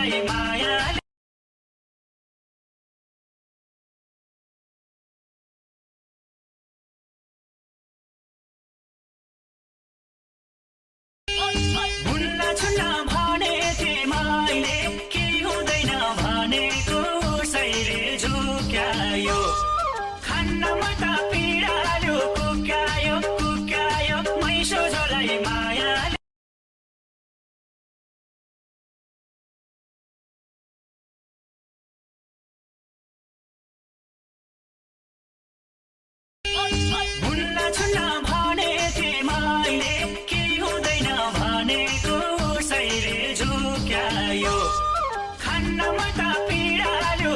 झोलाई मायाले भुल्न छुन्न भनेथे मैले केही हुँदैन भनेको उसैले झुक्यायो खान्नमा त पीडाल्यो कुक्यायो कुक्यायो मैसो झोलाई मायाले भुल्न छुन्न भनेथे मैले केही हुँदैन भनेको उसैले झुक्यायो खान्नमा त पीडाल्यो